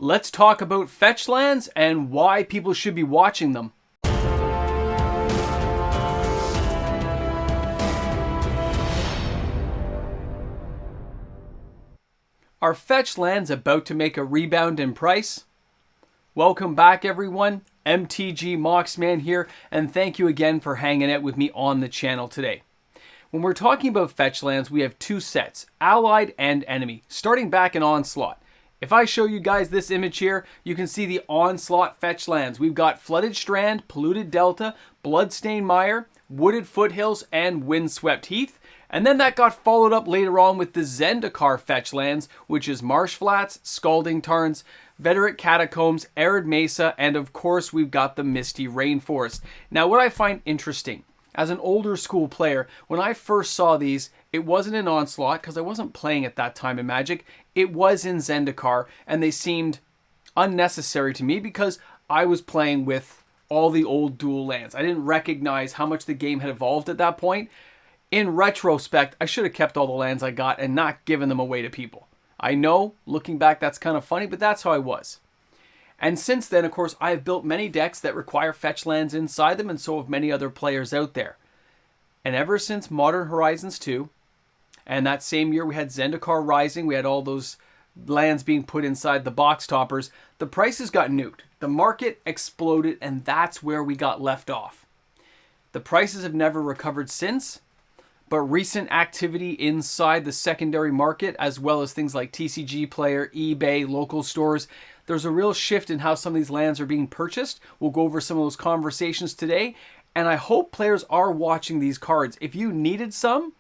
Let's talk about fetch lands and why people should be watching them. Are fetch lands about to make a rebound in price? Welcome back, everyone. MTG Moxman here, and thank you again for hanging out with me on the channel today. When we're talking about fetch lands, we have two sets, Allied and Enemy, starting back in Onslaught. If I show you guys this image here, you can see the Onslaught fetch lands. We've got Flooded Strand, Polluted Delta, Bloodstained Mire, Wooded Foothills, and Windswept Heath. And then that got followed up later on with the Zendikar fetch lands, which is Marsh Flats, Scalding Tarns, Veteran Catacombs, Arid Mesa, and of course we've got the Misty Rainforest. Now what I find interesting, as an older school player, when I first saw these, it wasn't in Onslaught because I wasn't playing at that time in Magic. It was in Zendikar, and they seemed unnecessary to me because I was playing with all the old dual lands. I didn't recognize how much the game had evolved at that point. In retrospect, I should have kept all the lands I got and not given them away to people. I know, looking back, that's kind of funny, but that's how I was. And since then, of course, I have built many decks that require fetch lands inside them, and so have many other players out there. And ever since Modern Horizons 2, and that same year we had Zendikar Rising, we had all those lands being put inside the box toppers, the prices got nuked. The market exploded, and that's where we got left off. The prices have never recovered since, but recent activity inside the secondary market, as well as things like TCG Player, eBay, local stores, there's a real shift in how some of these lands are being purchased. We'll go over some of those conversations today, and I hope players are watching these cards. If you needed some,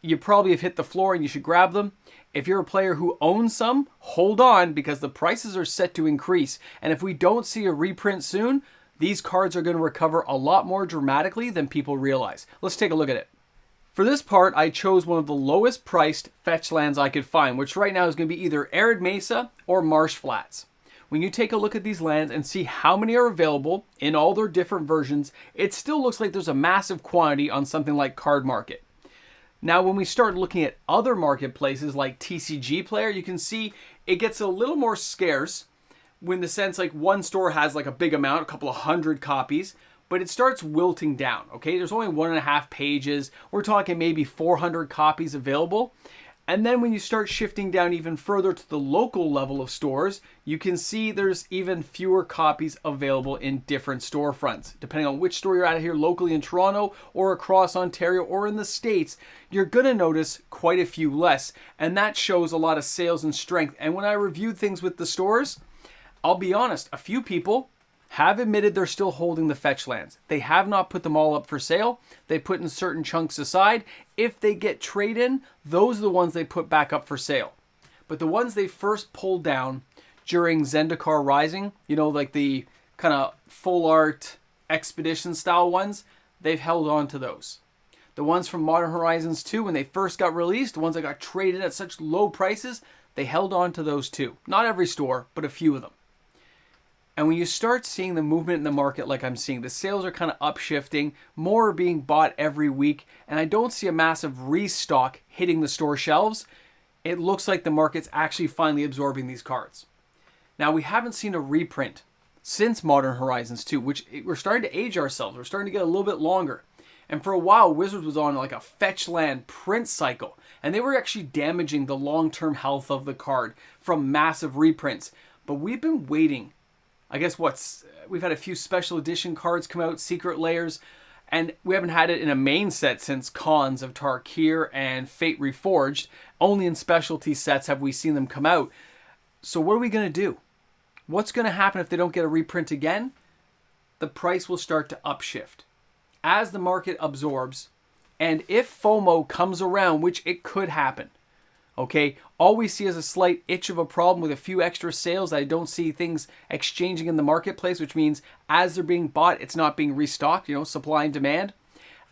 you probably have hit the floor and you should grab them. If you're a player who owns some, hold on because the prices are set to increase. And if we don't see a reprint soon, these cards are going to recover a lot more dramatically than people realize. Let's take a look at it. For this part, I chose one of the lowest priced fetch lands I could find, which right now is going to be either Arid Mesa or Marsh Flats. When you take a look at these lands and see how many are available in all their different versions, it still looks like there's a massive quantity on something like Card Market. Now, when we start looking at other marketplaces like TCG Player, you can see it gets a little more scarce when the sense like one store has like a big amount, a couple of hundred copies, but it starts wilting down, okay? There's only 1.5 pages. We're talking maybe 400 copies available. And then when you start shifting down even further to the local level of stores, you can see there's even fewer copies available in different storefronts. Depending on which store you're at here locally in Toronto or across Ontario or in the States, you're going to notice quite a few less. And that shows a lot of sales and strength. And when I reviewed things with the stores, I'll be honest, a few people have admitted they're still holding the fetch lands. They have not put them all up for sale. They put in certain chunks aside. If they get trade-in, those are the ones they put back up for sale. But the ones they first pulled down during Zendikar Rising, you know, like the kind of full art expedition style ones, they've held on to those. The ones from Modern Horizons 2, when they first got released, the ones that got traded at such low prices, they held on to those too. Not every store, but a few of them. And when you start seeing the movement in the market like I'm seeing, the sales are kind of upshifting, more are being bought every week, and I don't see a massive restock hitting the store shelves. It looks like the market's actually finally absorbing these cards. Now, we haven't seen a reprint since Modern Horizons 2, which we're starting to age ourselves. We're starting to get a little bit longer. And for a while, Wizards was on like a fetch land print cycle, and they were actually damaging the long-term health of the card from massive reprints. But we've been waiting. I guess we've had a few special edition cards come out, Secret Layers, and we haven't had it in a main set since Cons of Tarkir and Fate Reforged. Only in specialty sets have we seen them come out. So what are we going to do? What's going to happen if they don't get a reprint again? The price will start to upshift as the market absorbs, and if FOMO comes around, which it could happen. Okay, all we see is a slight itch of a problem with a few extra sales. I don't see things exchanging in the marketplace, which means as they're being bought, it's not being restocked, you know, supply and demand.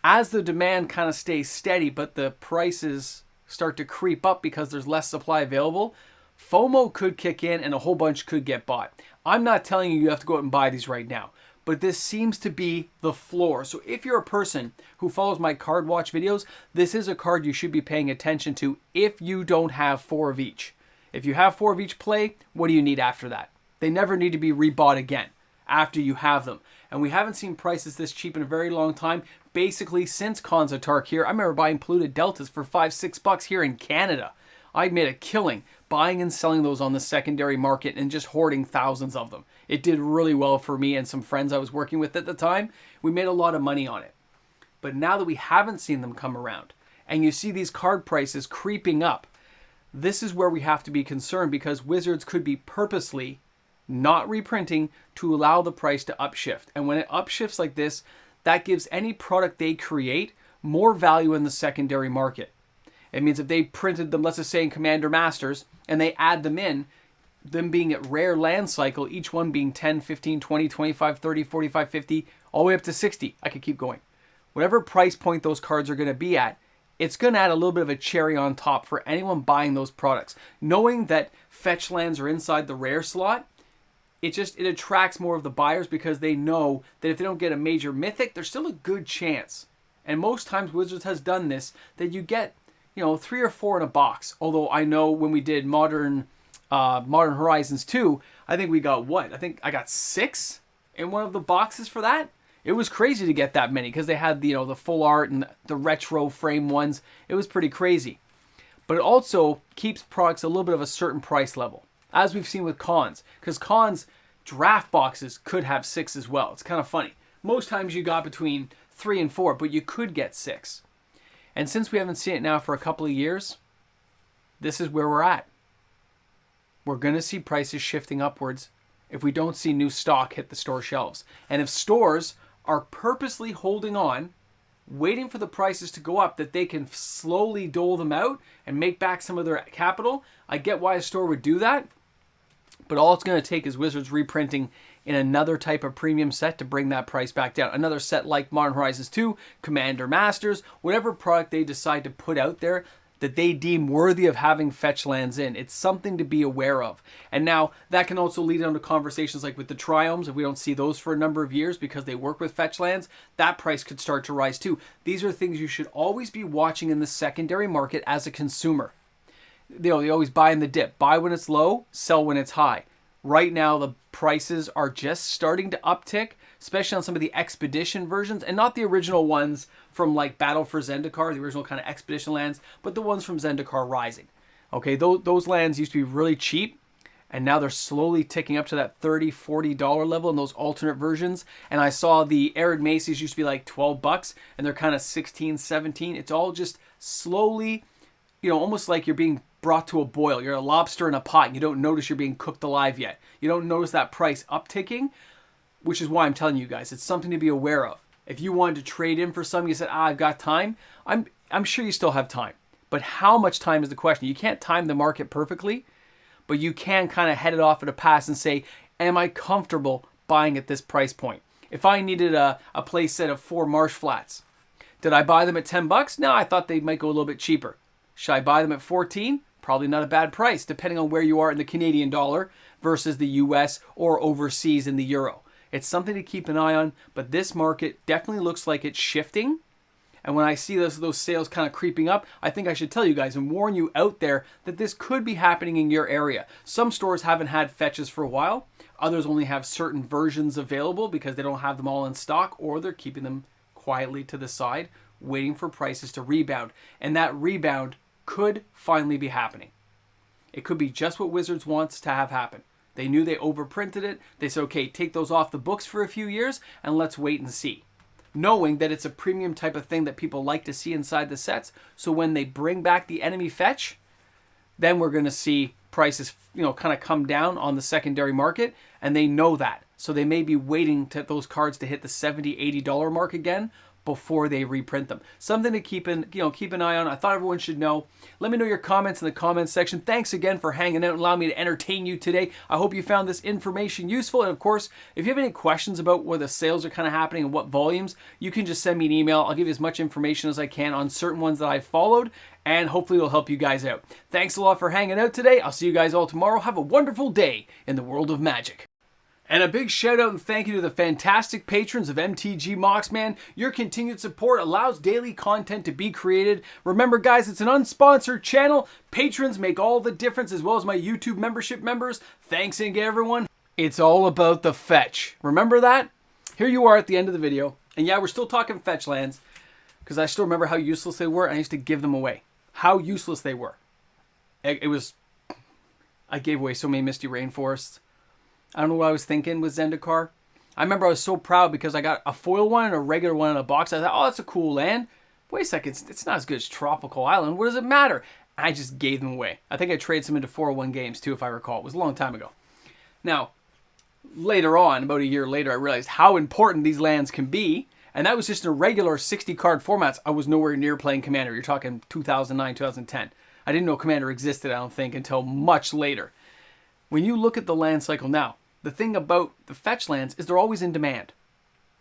As the demand kind of stays steady, but the prices start to creep up because there's less supply available, FOMO could kick in and a whole bunch could get bought. I'm not telling you have to go out and buy these right now, but this seems to be the floor. So if you're a person who follows my card watch videos, this is a card you should be paying attention to if you don't have 4 of each. If you have 4 of each, play. What do you need after that? They never need to be rebought again after you have them. And we haven't seen prices this cheap in a very long time, basically since Konzatark here. I remember buying polluted deltas for $5-6 here in Canada. I made a killing buying and selling those on the secondary market and just hoarding thousands of them. It did really well for me and some friends I was working with at the time. We made a lot of money on it. But now that we haven't seen them come around and you see these card prices creeping up, this is where we have to be concerned, because Wizards could be purposely not reprinting to allow the price to upshift. And when it upshifts like this, that gives any product they create more value in the secondary market. It means if they printed them, let's just say in Commander Masters, and they add them in, them being at rare land cycle, each one being 10, 15, 20, 25, 30, 45, 50, all the way up to 60. I could keep going. Whatever price point those cards are going to be at, it's going to add a little bit of a cherry on top for anyone buying those products. Knowing that fetch lands are inside the rare slot, it attracts more of the buyers, because they know that if they don't get a major mythic, there's still a good chance. And most times Wizards has done this, that you get, 3 or 4 in a box. Although I know when we did Modern Horizons 2, I think we got what? I think I got 6 in one of the boxes for that. It was crazy to get that many, because they had the full art and the retro frame ones. It was pretty crazy. But it also keeps products a little bit of a certain price level, as we've seen with cons, because cons draft boxes could have 6 as well. It's kind of funny. Most times you got between 3 and 4, but you could get 6. And since we haven't seen it now for a couple of years, this is where we're at. We're going to see prices shifting upwards if we don't see new stock hit the store shelves. And if stores are purposely holding on, waiting for the prices to go up, that they can slowly dole them out and make back some of their capital, I get why a store would do that. But all it's going to take is Wizards reprinting in another type of premium set to bring that price back down. Another set like Modern Horizons 2, Commander Masters, whatever product they decide to put out there that they deem worthy of having fetch lands in. It's something to be aware of. And now that can also lead on to conversations like with the Triomes. If we don't see those for a number of years because they work with fetch lands, that price could start to rise too. These are things you should always be watching in the secondary market as a consumer. They always buy in the dip. Buy when it's low, sell when it's high. Right now, the prices are just starting to uptick, especially on some of the Expedition versions, and not the original ones from like Battle for Zendikar, the original kind of Expedition lands, but the ones from Zendikar Rising. Okay, those lands used to be really cheap, and now they're slowly ticking up to that $30, $40 level in those alternate versions. And I saw the Arid Maces used to be like $12, and they're kind of 16, 17. It's all just slowly, almost like you're being brought to a boil. You're a lobster in a pot and you don't notice you're being cooked alive yet. You don't notice that price upticking, which is why I'm telling you guys, it's something to be aware of. If you wanted to trade in for something, you said, I've got time, I'm sure you still have time. But how much time is the question? You can't time the market perfectly, but you can kind of head it off at a pass and say, am I comfortable buying at this price point? If I needed a play set of 4 Marsh Flats, did I buy them at $10? No, I thought they might go a little bit cheaper. Should I buy them at 14? Probably not a bad price, depending on where you are in the Canadian dollar versus the US or overseas in the euro. It's something to keep an eye on, but this market definitely looks like it's shifting. And when I see those sales kind of creeping up, I think I should tell you guys and warn you out there that this could be happening in your area. Some stores haven't had fetches for a while. Others only have certain versions available because they don't have them all in stock, or they're keeping them quietly to the side, waiting for prices to rebound. And that rebound could finally be happening. It could be just what Wizards wants to have happen. They knew they overprinted it. They said, okay, take those off the books for a few years and let's wait and see. Knowing that it's a premium type of thing that people like to see inside the sets. So when they bring back the enemy fetch, then we're going to see prices, kind of come down on the secondary market, and they know that. So they may be waiting to those cards to hit the $70, $80 mark again before they reprint them. Something to keep an eye on. I thought everyone should know. Let me know your comments in the comments section. Thanks again for hanging out and allowing me to entertain you today. I hope you found this information useful. And of course, if you have any questions about where the sales are kind of happening and what volumes, you can just send me an email. I'll give you as much information as I can on certain ones that I've followed, and hopefully it'll help you guys out. Thanks a lot for hanging out today. I'll see you guys all tomorrow. Have a wonderful day in the world of Magic. And a big shout out and thank you to the fantastic patrons of MTG Moxman. Your continued support allows daily content to be created. Remember guys, it's an unsponsored channel. Patrons make all the difference, as well as my YouTube membership members. Thanks again everyone. It's all about the fetch. Remember that? Here you are at the end of the video. And yeah, we're still talking fetch lands because I still remember how useless they were and I used to give them away. How useless they were. I gave away so many Misty Rainforests. I don't know what I was thinking with Zendikar. I remember I was so proud because I got a foil one and a regular one in a box. I thought, oh, that's a cool land. Wait a second, it's not as good as Tropical Island. What does it matter? I just gave them away. I think I traded some into 401 games too, if I recall. It was a long time ago. Now, later on, about a year later, I realized how important these lands can be. And that was just in a regular 60 card formats. I was nowhere near playing Commander. You're talking 2009, 2010. I didn't know Commander existed, I don't think, until much later. When you look at the land cycle now, the thing about the fetch lands is they're always in demand.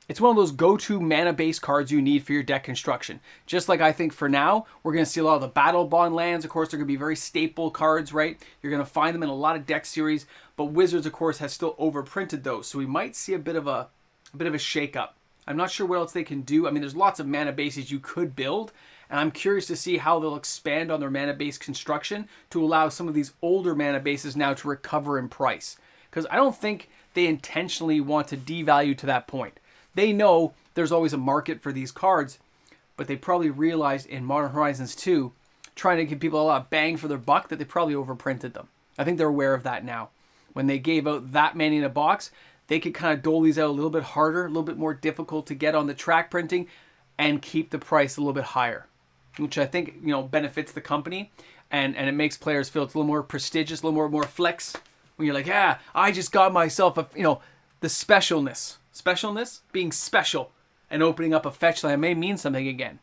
It's one of those go-to mana-based cards you need for your deck construction. Just like I think for now, we're going to see a lot of the Battle Bond lands. Of course, they're going to be very staple cards, right? You're going to find them in a lot of deck series. But Wizards, of course, has still overprinted those. So we might see a bit of a shake-up. I'm not sure what else they can do. I mean, there's lots of mana bases you could build. And I'm curious to see how they'll expand on their mana-based construction to allow some of these older mana bases now to recover in price. Because I don't think they intentionally want to devalue to that point. They know there's always a market for these cards, but they probably realized in Modern Horizons 2, trying to give people a lot of bang for their buck, that they probably overprinted them. I think they're aware of that now. When they gave out that many in a box, they could kind of dole these out a little bit harder, a little bit more difficult to get on the track printing, and keep the price a little bit higher, which I think, you know, benefits the company, and it makes players feel it's a little more prestigious, a little more flex. When you're like, yeah, I just got myself a, you know, the specialness. Specialness? Being special and opening up a fetch land may mean something again.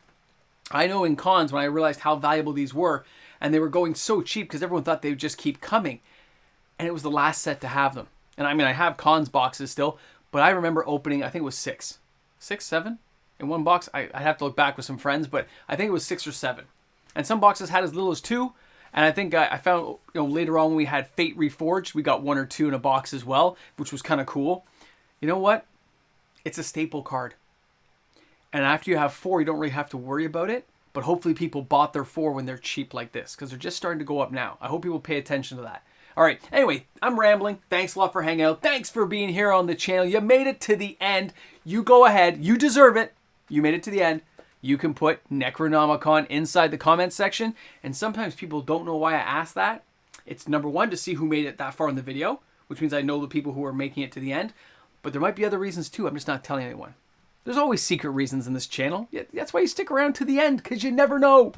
I know in cons when I realized how valuable these were, and they were going so cheap because everyone thought they would just keep coming, and it was the last set to have them. And I mean, I have cons boxes still, but I remember opening, I think it was 6, 7 in one box. I'd have to look back with some friends, but I think it was 6 or 7. And some boxes had as little as 2. And I think I found, you know, later on when we had Fate Reforged, we got 1 or 2 in a box as well, which was kind of cool. You know what? It's a staple card. And after you have 4, you don't really have to worry about it. But hopefully people bought their 4 when they're cheap like this, because they're just starting to go up now. I hope people pay attention to that. All right. Anyway, I'm rambling. Thanks a lot for hanging out. Thanks for being here on the channel. You made it to the end. You go ahead. You deserve it. You made it to the end. You can put Necronomicon inside the comment section. And sometimes people don't know why I ask that. It's number 1, to see who made it that far in the video, which means I know the people who are making it to the end. But there might be other reasons too. I'm just not telling anyone. There's always secret reasons in this channel. Yeah, that's why you stick around to the end, because you never know.